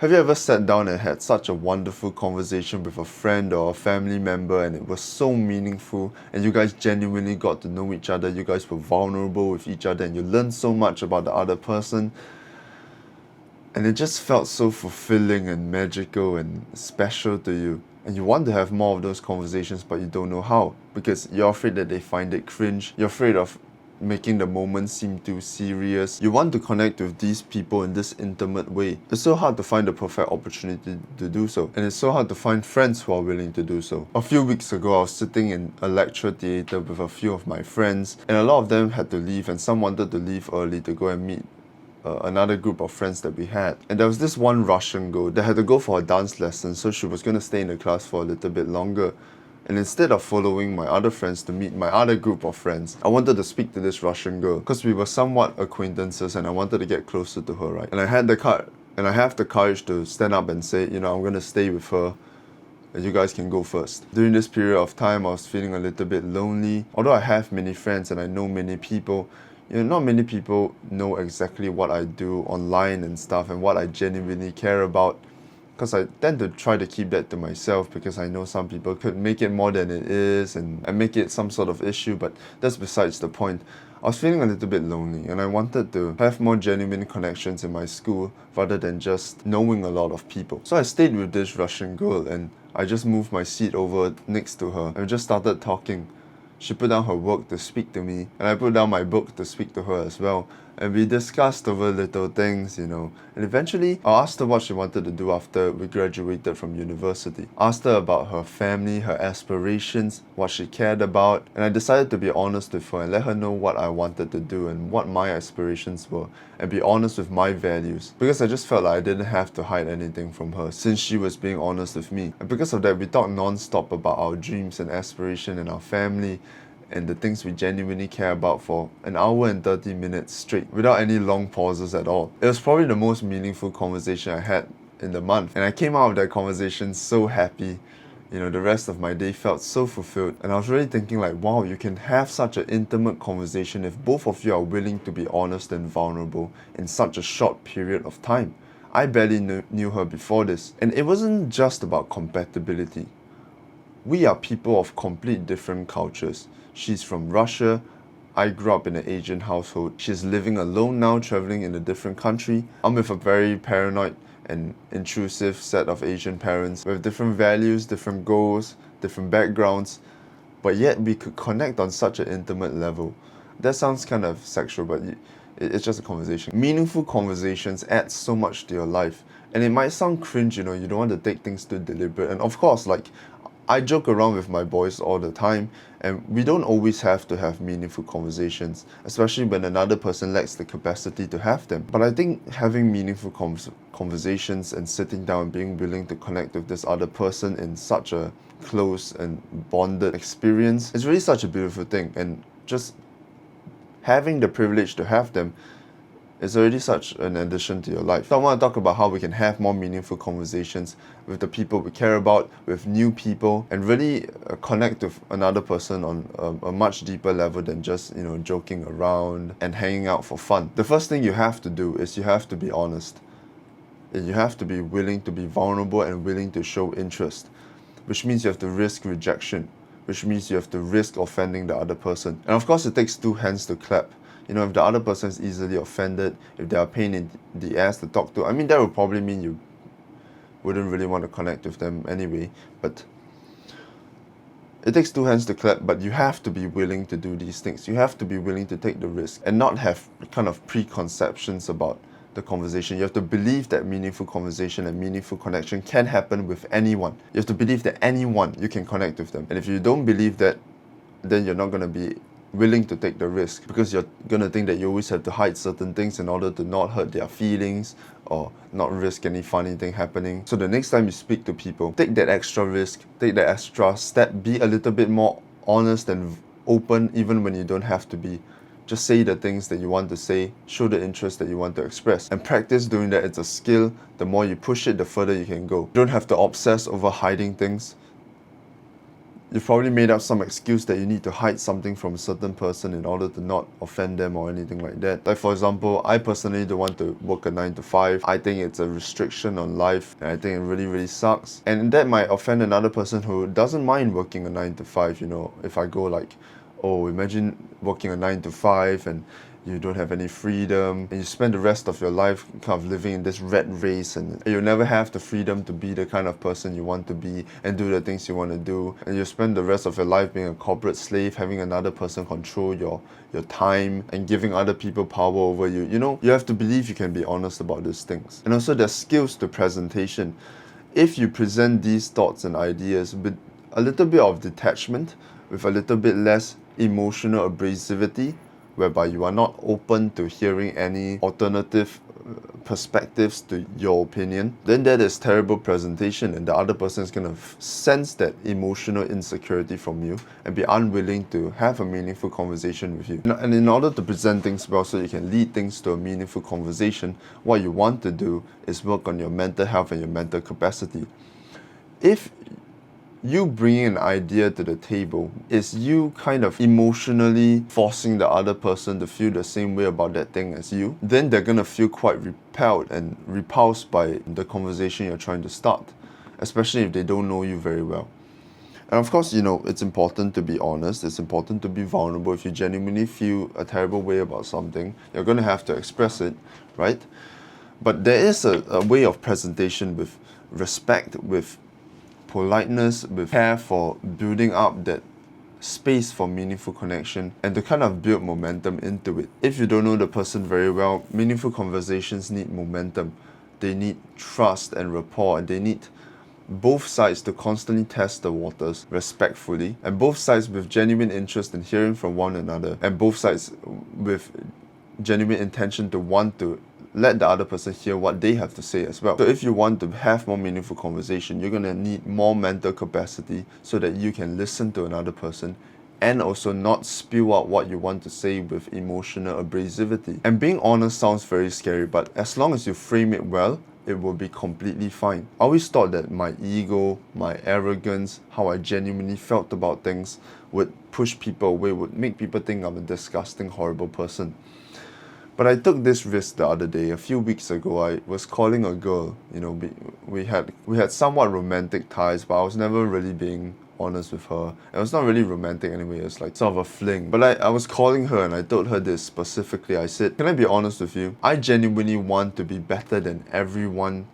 Have you ever sat down and had such a wonderful conversation with a friend or a family member and it was so meaningful and you guys genuinely got to know each other, you guys were vulnerable with each other and you learned so much about the other person and it just felt so fulfilling and magical and special to you. And you want to have more of those conversations but you don't know how because you're afraid that they find it cringe, you're afraid of making the moment seem too serious. You want to connect with these people in this intimate way. It's so hard to find the perfect opportunity to do so. And it's so hard to find friends who are willing to do so. A few weeks ago, I was sitting in a lecture theatre with a few of my friends, and a lot of them had to leave, and some wanted to leave early to go and meet another group of friends that we had. And there was this one Russian girl that had to go for a dance lesson, so she was going to stay in the class for a little bit longer. And instead of following my other friends to meet my other group of friends, I wanted to speak to this Russian girl because we were somewhat acquaintances and I wanted to get closer to her, right? And I have the courage to stand up and say, I'm going to stay with her and you guys can go first. During this period of time, I was feeling a little bit lonely. Although I have many friends and I know many people, not many people know exactly what I do online and stuff and what I genuinely care about. Because I tend to try to keep that to myself because I know some people could make it more than it is and make it some sort of issue, but that's besides the point. I was feeling a little bit lonely and I wanted to have more genuine connections in my school rather than just knowing a lot of people. So I stayed with this Russian girl and I just moved my seat over next to her and we just started talking. She put down her work to speak to me and I put down my book to speak to her as well. And we discussed over little things, And eventually, I asked her what she wanted to do after we graduated from university. Asked her about her family, her aspirations, what she cared about. And I decided to be honest with her and let her know what I wanted to do and what my aspirations were. And be honest with my values. Because I just felt like I didn't have to hide anything from her since she was being honest with me. And because of that, we talked non-stop about our dreams and aspiration and our family and the things we genuinely care about for an hour and 30 minutes straight without any long pauses at all. It was probably the most meaningful conversation I had in the month, and I came out of that conversation so happy. The rest of my day felt so fulfilled, and I was really thinking like, wow, you can have such an intimate conversation if both of you are willing to be honest and vulnerable in such a short period of time. I barely knew her before this, and it wasn't just about compatibility. We are people of complete different cultures. She's from Russia. I grew up in an Asian household. She's living alone now, traveling in a different country. I'm with a very paranoid and intrusive set of Asian parents with different values, different goals, different backgrounds, but yet we could connect on such an intimate level. That sounds kind of sexual, but it's just a conversation. Meaningful conversations add so much to your life. And it might sound cringe, you don't want to take things too deliberate. And of course, I joke around with my boys all the time, and we don't always have to have meaningful conversations, especially when another person lacks the capacity to have them. But I think having meaningful conversations and sitting down and being willing to connect with this other person in such a close and bonded experience is really such a beautiful thing. And just having the privilege to have them is already such an addition to your life. So I want to talk about how we can have more meaningful conversations with the people we care about, with new people, and really connect with another person on a much deeper level than just, joking around and hanging out for fun. The first thing you have to do is you have to be honest. And you have to be willing to be vulnerable and willing to show interest, which means you have to risk rejection, which means you have to risk offending the other person. And of course, it takes two hands to clap. If the other person is easily offended, if they are a pain in the ass to talk to, that would probably mean you wouldn't really want to connect with them anyway. But it takes two hands to clap, but you have to be willing to do these things. You have to be willing to take the risk and not have kind of preconceptions about the conversation. You have to believe that meaningful conversation and meaningful connection can happen with anyone. You have to believe that anyone, you can connect with them. And if you don't believe that, then you're not going to be willing to take the risk because you're going to think that you always have to hide certain things in order to not hurt their feelings or not risk any funny thing happening. So the next time you speak to people, take that extra risk, take that extra step, be a little bit more honest and open even when you don't have to be. Just say the things that you want to say, show the interest that you want to express, and practice doing that. It's a skill. The more you push it, the further you can go. You don't have to obsess over hiding things. You've probably made up some excuse that you need to hide something from a certain person in order to not offend them or anything like that. Like for example, I personally don't want to work a 9 to 5. I think it's a restriction on life and I think it really, really sucks. And that might offend another person who doesn't mind working a 9 to 5, you know, if I go like, oh, imagine working a 9 to 5 and you don't have any freedom and you spend the rest of your life kind of living in this rat race and you'll never have the freedom to be the kind of person you want to be and do the things you want to do, and you spend the rest of your life being a corporate slave, having another person control your time and giving other people power over you. You know, you have to believe you can be honest about these things. And also there's skills to presentation. If you present these thoughts and ideas with a little bit of detachment, with a little bit less emotional abrasivity, whereby you are not open to hearing any alternative perspectives to your opinion, then that is terrible presentation, and the other person is going to sense that emotional insecurity from you and be unwilling to have a meaningful conversation with you. And in order to present things well so you can lead things to a meaningful conversation, what you want to do is work on your mental health and your mental capacity. If you bringing an idea to the table is you kind of emotionally forcing the other person to feel the same way about that thing as you, then they're going to feel quite repelled and repulsed by the conversation you're trying to start, especially if they don't know you very well. And of course, you know, it's important to be honest, it's important to be vulnerable. If you genuinely feel a terrible way about something, you're going to have to express it, right? But there is a way of presentation with respect, with politeness, with care for building up that space for meaningful connection and to kind of build momentum into it. If you don't know the person very well, meaningful conversations need momentum. They need trust and rapport, and they need both sides to constantly test the waters respectfully, and both sides with genuine interest in hearing from one another, and both sides with genuine intention to want to let the other person hear what they have to say as well. So if you want to have more meaningful conversation, you're going to need more mental capacity so that you can listen to another person and also not spew out what you want to say with emotional abrasivity. And being honest sounds very scary, but as long as you frame it well, it will be completely fine. I always thought that my ego, my arrogance, how I genuinely felt about things would push people away, would make people think I'm a disgusting, horrible person. But I took this risk the other day. A few weeks ago, I was calling a girl. You know, we had somewhat romantic ties, but I was never really being honest with her. It was not really romantic anyway. It was like sort of a fling. But I was calling her and I told her this specifically. I said, "Can I be honest with you? I genuinely want to be better than anyone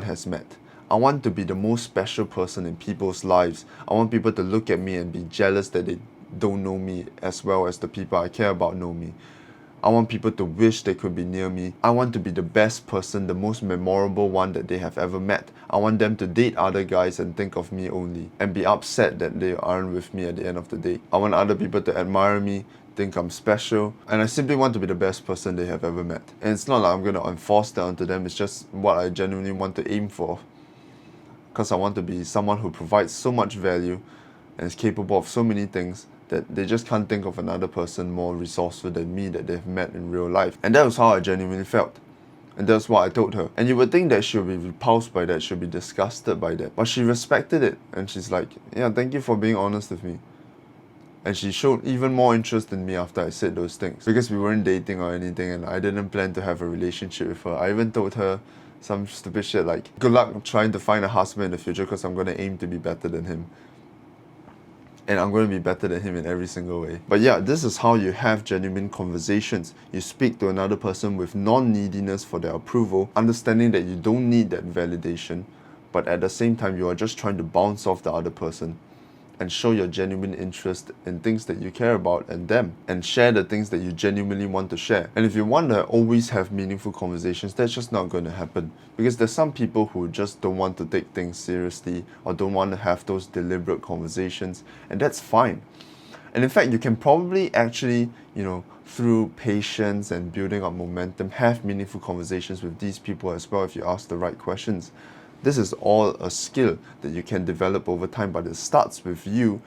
has met. I want to be the most special person in people's lives. I want people to look at me and be jealous that they don't know me as well as the people I care about know me. I want people to wish they could be near me. I want to be the best person, the most memorable one that they have ever met. I want them to date other guys and think of me only and be upset that they aren't with me at the end of the day. I want other people to admire me, think I'm special, and I simply want to be the best person they have ever met." And it's not like I'm going to enforce that onto them, it's just what I genuinely want to aim for. Because I want to be someone who provides so much value and is capable of so many things that they just can't think of another person more resourceful than me that they've met in real life. And that was how I genuinely felt. And that's what I told her. And you would think that she'll be repulsed by that, she'll be disgusted by that. But she respected it. And she's like, "Yeah, thank you for being honest with me." And she showed even more interest in me after I said those things. Because we weren't dating or anything and I didn't plan to have a relationship with her. I even told her some stupid shit like, "Good luck trying to find a husband in the future because I'm going to aim to be better than him. And I'm going to be better than him in every single way." But yeah, this is how you have genuine conversations. You speak to another person with non-neediness for their approval, understanding that you don't need that validation, but at the same time, you are just trying to bounce off the other person and show your genuine interest in things that you care about and them, and share the things that you genuinely want to share. And if you want to always have meaningful conversations, that's just not going to happen, because there's some people who just don't want to take things seriously or don't want to have those deliberate conversations, and that's fine. And in fact, you can probably actually, you know, through patience and building up momentum, have meaningful conversations with these people as well if you ask the right questions. This is all a skill that you can develop over time, but it starts with you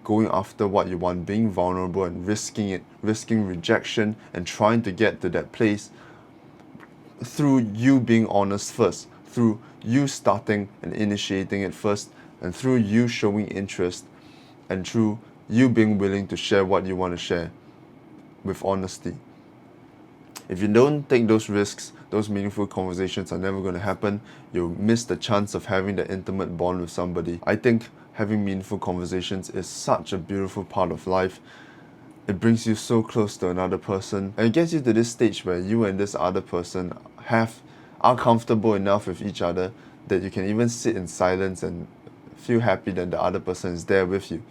going after what you want, being vulnerable and risking it, risking rejection and trying to get to that place through you being honest first, through you starting and initiating it first, And through you showing interest and through you being willing to share what you want to share with honesty. If you don't take those risks, those meaningful conversations are never going to happen. You'll miss the chance of having the intimate bond with somebody. I think having meaningful conversations is such a beautiful part of life. It brings you so close to another person, and it gets you to this stage where you and this other person are comfortable enough with each other that you can even sit in silence and feel happy that the other person is there with you,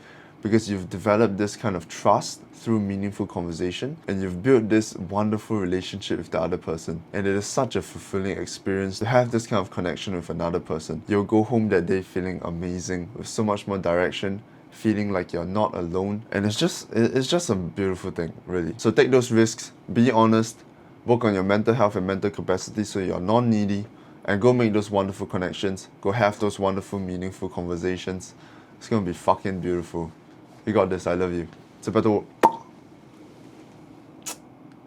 because you've developed this kind of trust through meaningful conversation, and you've built this wonderful relationship with the other person. And it is such a fulfilling experience to have this kind of connection with another person. You'll go home that day feeling amazing, with so much more direction, feeling like you're not alone, and it's just a beautiful thing, really. So take those risks, be honest, work on your mental health and mental capacity so you're non-needy, and go make those wonderful connections, go have those wonderful meaningful conversations. It's gonna be fucking beautiful. You got this. I love you. It's a better work.